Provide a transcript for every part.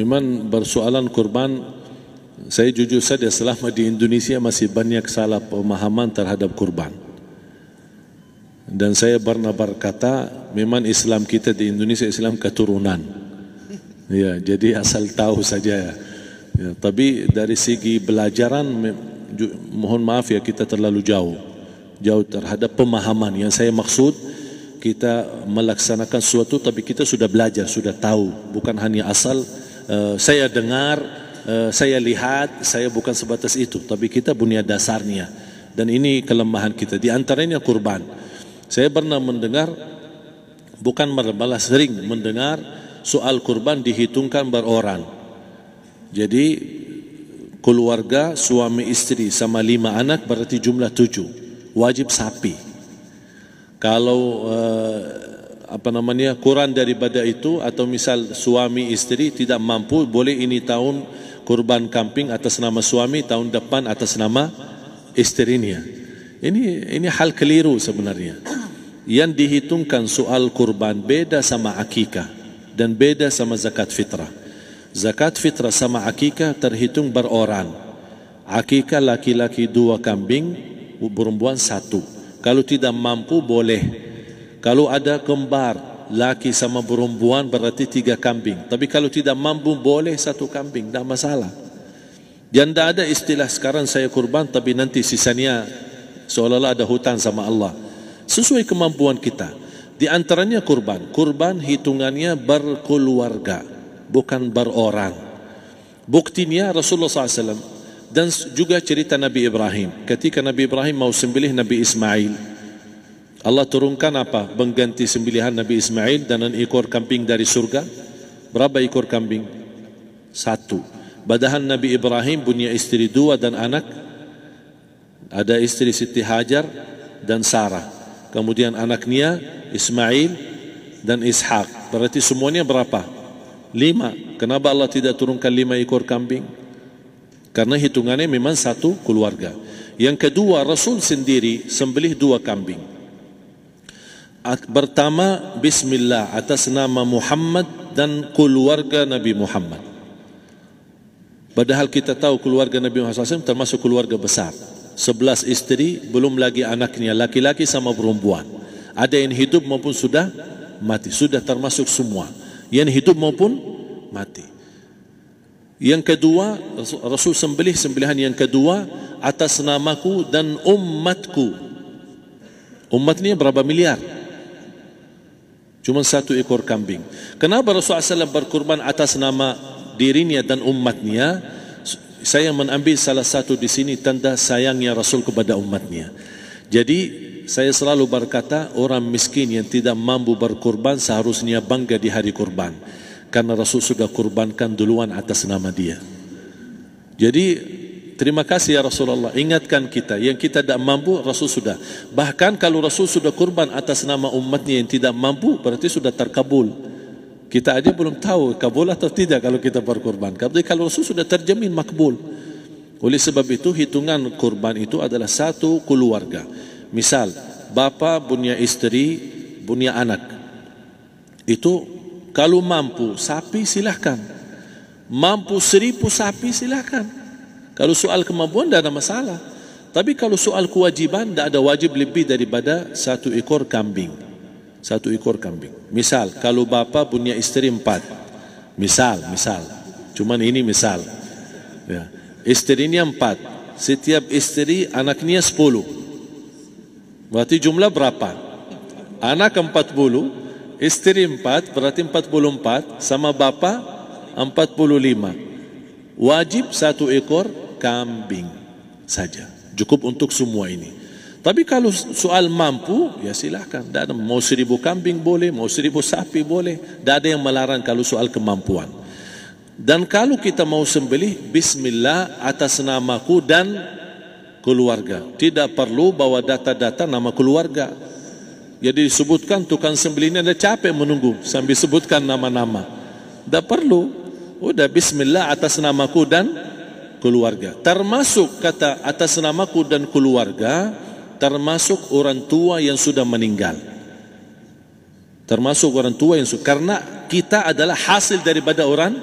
memang bersoalan kurban, saya jujur saja selama di Indonesia masih banyak salah pemahaman terhadap kurban. Dan saya pernah berkata, memang Islam kita di Indonesia Islam keturunan. Ya, jadi asal tahu saja. Ya, tapi dari segi belajaran, mohon maaf ya, kita terlalu jauh terhadap pemahaman. Yang saya maksud, kita melaksanakan sesuatu tapi kita sudah belajar, sudah tahu, bukan hanya asal saya dengar, saya lihat, saya bukan sebatas itu, tapi kita punya dasarnya. Dan ini kelemahan kita, di antaranya kurban. Saya pernah mendengar, bukan malah sering mendengar soal kurban dihitungkan beroran. Jadi keluarga suami istri sama 5 anak berarti jumlah 7, wajib sapi. Kalau kurang daripada itu, atau misal suami istri tidak mampu, boleh ini tahun kurban kambing atas nama suami, tahun depan atas nama istrinya. Ini hal keliru sebenarnya. Yang dihitungkan soal kurban beda sama akikah dan beda sama zakat fitrah. Zakat fitrah sama akikah terhitung beroran. Akikah laki-laki 2 kambing, perempuan 1. Kalau tidak mampu boleh. Kalau ada kembar laki sama perempuan berarti 3 kambing. Tapi kalau tidak mampu boleh 1 kambing, tidak masalah. Dan tidak ada istilah sekarang saya kurban tapi nanti sisanya seolah-olah ada hutang sama Allah. Sesuai kemampuan kita. Di antaranya kurban. Kurban hitungannya berkeluarga, bukan berorang. Buktinya Rasulullah SAW dan juga cerita Nabi Ibrahim. Ketika Nabi Ibrahim mau sembelih Nabi Ismail, Allah turunkan apa? Mengganti sembelihan Nabi Ismail dengan ekor kambing dari surga. Berapa ekor kambing? 1. Padahal Nabi Ibrahim punya istri 2 dan anak. Ada istri Siti Hajar dan Sarah. Kemudian anaknya Ismail dan Ishak. Berarti semuanya berapa? 5. Kenapa Allah tidak turunkan 5 ekor kambing? Karena hitungannya memang 1 keluarga. Yang kedua, Rasul sendiri sembelih 2 kambing. Pertama, Bismillah atas nama Muhammad dan keluarga Nabi Muhammad. Padahal kita tahu keluarga Nabi Muhammad SAW termasuk keluarga besar. 11 istri, belum lagi anaknya, laki-laki sama perempuan. Ada yang hidup maupun sudah mati. Sudah termasuk semua. Yang hidup maupun mati. Yang kedua, Rasul sembelihan yang kedua atas namaku dan umatku. Umatnya berapa miliar? Cuma 1 ekor kambing. Kenapa Rasulullah SAW berkurban atas nama dirinya dan umatnya? Saya mengambil salah satu di sini tanda sayangnya Rasul kepada umatnya. Jadi saya selalu berkata, orang miskin yang tidak mampu berkurban seharusnya bangga di hari kurban, karena Rasul sudah kurbankan duluan atas nama dia. Jadi terima kasih ya Rasulullah, ingatkan kita. Yang kita tidak mampu, Rasul sudah. Bahkan kalau Rasul sudah kurban atas nama umatnya yang tidak mampu, berarti sudah terkabul. Kita aja belum tahu kabul atau tidak kalau kita berkurban. Tapi kalau Rasul sudah terjamin makbul. Oleh sebab itu hitungan kurban itu adalah 1 keluarga. Misal bapa punya istri, punya anak. Itu kalau mampu sapi silahkan. Mampu 1000 sapi silahkan. Kalau soal kemampuan tidak ada masalah. Tapi kalau soal kewajiban, tidak ada wajib lebih daripada 1 ekor kambing. 1 ekor kambing. Misal kalau bapa punya istri 4, misal, cuman ini misal ya. Istrinya 4, setiap istri anaknya 10, berarti jumlah berapa? Anak 40, istri 4, berarti 44, sama bapa 45. Wajib 1 ekor kambing saja, cukup untuk semua ini. Tapi kalau soal mampu, ya silahkan. Mau 1000 kambing boleh, mau 1000 sapi boleh. Tidak ada yang melarang kalau soal kemampuan. Dan kalau kita mau sembelih, Bismillah atas namaku dan keluarga. Tidak perlu bawa data-data nama keluarga. Jadi disebutkan tukang sembelihnya ada capek menunggu sambil sebutkan nama-nama. Tidak perlu. Udah Bismillah atas namaku dan keluarga. Termasuk kata atas namaku dan keluarga, termasuk orang tua yang sudah meninggal. Termasuk orang tua yang sudah, karena kita adalah hasil daripada orang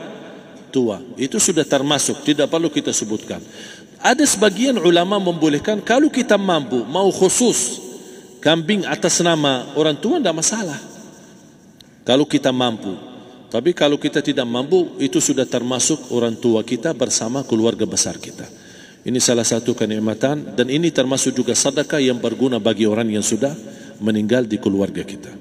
tua. Itu sudah termasuk, tidak perlu kita sebutkan. Ada sebagian ulama membolehkan kalau kita mampu mau khusus kambing atas nama orang tua, tidak masalah kalau kita mampu. Tapi kalau kita tidak mampu, itu sudah termasuk orang tua kita bersama keluarga besar kita. Ini salah satu kenikmatan, dan ini termasuk juga sedekah yang berguna bagi orang yang sudah meninggal di keluarga kita.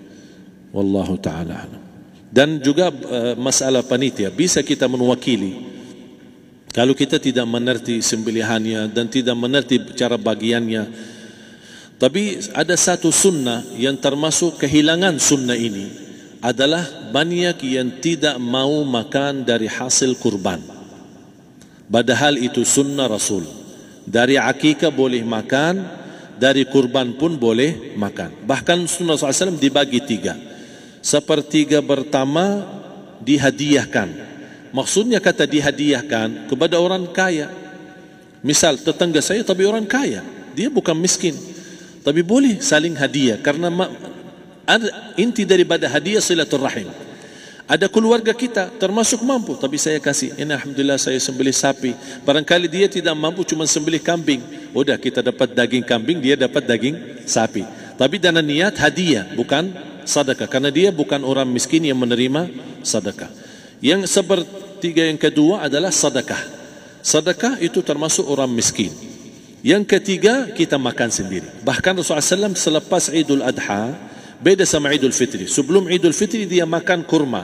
Wallahu ta'ala alam. Dan juga masalah panitia, bisa kita mewakili. Kalau kita tidak mengerti sembelihannya dan tidak mengerti cara bagiannya. Tapi ada satu sunnah yang termasuk kehilangan sunnah ini, adalah banyak yang tidak mau makan dari hasil kurban. Padahal itu sunnah Rasul. Dari akikah boleh makan, dari kurban pun boleh makan. Bahkan sunnah SAW dibagi 3. Sepertiga pertama dihadiahkan. Maksudnya kata dihadiahkan kepada orang kaya. Misal tetangga saya tapi orang kaya, dia bukan miskin, tapi boleh saling hadiah. Karena inti daripada hadiah silaturrahim. Ada keluarga kita termasuk mampu, tapi saya kasih, ini alhamdulillah saya sembelih sapi. Barangkali dia tidak mampu, cuma sembelih kambing. Udah, kita dapat daging kambing, dia dapat daging sapi. Tapi dengan niat hadiah, bukan sedekah, karena dia bukan orang miskin yang menerima sedekah. Yang sepertiga yang kedua adalah sedekah. Sedekah itu termasuk orang miskin. Yang ketiga, kita makan sendiri. Bahkan Rasulullah SAW selepas Idul Adha, beda sama Idul Fitri. Sebelum Idul Fitri dia makan kurma,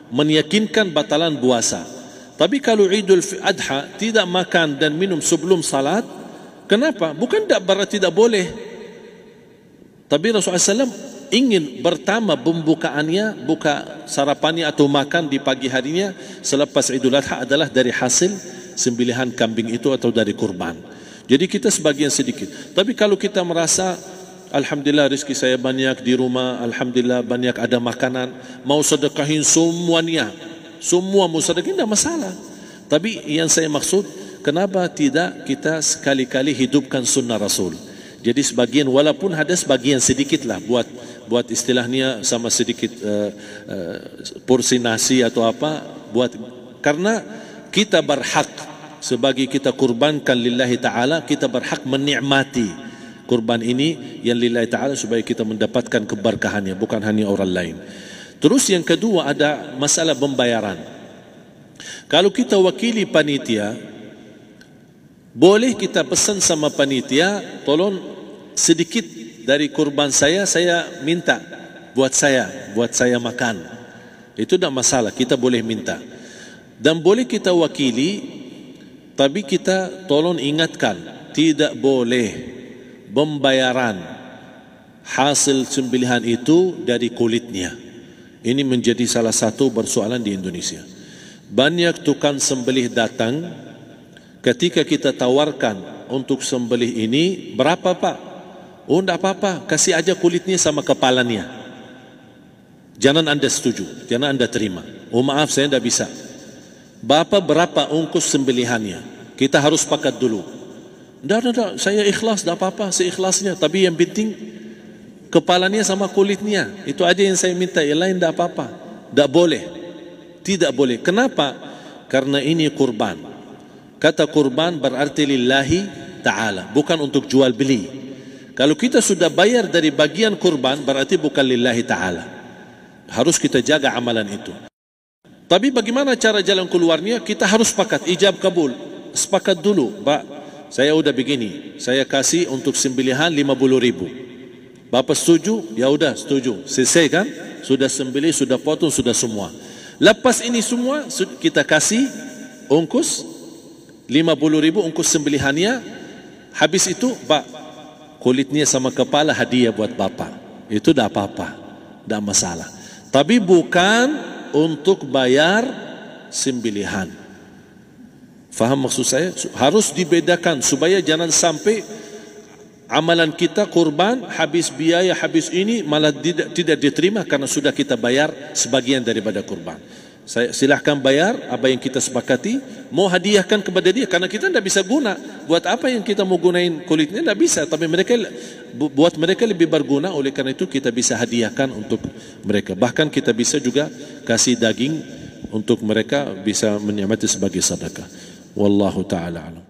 meyakinkan batalan puasa. Tapi kalau Idul Adha tidak makan dan minum sebelum salat, kenapa? Bukan tak berarti tidak boleh. Tapi Rasulullah SAW ingin pertama pembukaannya, buka sarapannya atau makan di pagi harinya selepas Idul Adha adalah dari hasil sembelihan kambing itu atau dari kurban. Jadi kita sebagian sedikit. Tapi kalau kita merasa alhamdulillah rezeki saya banyak di rumah, alhamdulillah banyak ada makanan, mau sedekahin semuanya, semua mau sedekahin, tidak masalah. Tapi yang saya maksud, kenapa tidak kita sekali-kali hidupkan sunnah Rasul? Jadi sebagian, walaupun ada sebagian sedikit lah, buat istilahnya sama sedikit porsi nasi atau apa, karena kita berhak sebagai kita kurbankan lillahi ta'ala, kita berhak menikmati kurban ini yang lillahi ta'ala supaya kita mendapatkan keberkahannya, bukan hanya orang lain. Terus yang kedua ada masalah pembayaran. Kalau kita wakili panitia, boleh kita pesan sama panitia, tolong sedikit dari kurban saya minta buat saya makan. Itu tidak masalah, kita boleh minta. Dan boleh kita wakili, tapi kita tolong ingatkan, tidak boleh pembayaran hasil sembelihan itu dari kulitnya. Ini menjadi salah satu persoalan di Indonesia. Banyak tukang sembelih datang, ketika kita tawarkan untuk sembelih ini, berapa Pak? Oh tidak apa-apa, kasih aja kulitnya sama kepalanya. Jangan Anda setuju, jangan Anda terima. Oh maaf, saya tidak bisa. Bapak berapa ongkos sembelihannya? Kita harus sepakat dulu. Tidak, saya ikhlas, tidak apa-apa, seikhlasnya. Tapi yang penting kepalanya sama kulitnya. Itu aja yang saya minta, yang lain tidak apa-apa. Tidak boleh. Tidak boleh. Kenapa? Karena ini kurban. Kata kurban berarti lillahi ta'ala, bukan untuk jual beli. Kalau kita sudah bayar dari bagian kurban, berarti bukan lillahi ta'ala. Harus kita jaga amalan itu. Tapi bagaimana cara jalan keluarnya? Kita harus sepakat, ijab kabul. Sepakat dulu, Pak, saya udah begini, saya kasih untuk sembelihan 50.000. Bapak setuju? Ya udah setuju. Selesai kan? Sudah sembelih, sudah potong, sudah semua. Lepas ini semua kita kasih ongkos 50.000 ongkos sembelihannya. Habis itu, Pak, kulitnya sama kepala hadiah buat Bapak. Itu dah apa-apa, dah masalah. Tapi bukan untuk bayar sembelihan. Faham maksud saya? Harus dibedakan supaya jangan sampai amalan kita kurban habis biaya, habis ini malah tidak diterima karena sudah kita bayar sebagian daripada kurban. Saya silahkan bayar apa yang kita sepakati, mau hadiahkan kepada dia karena kita tidak bisa guna. Buat apa yang kita mau gunain kulitnya? Tidak bisa. Tapi mereka buat mereka lebih berguna, oleh karena itu kita bisa hadiahkan untuk mereka. Bahkan kita bisa juga kasih daging untuk mereka bisa menikmati sebagai sedekah. Wallahu taala alam.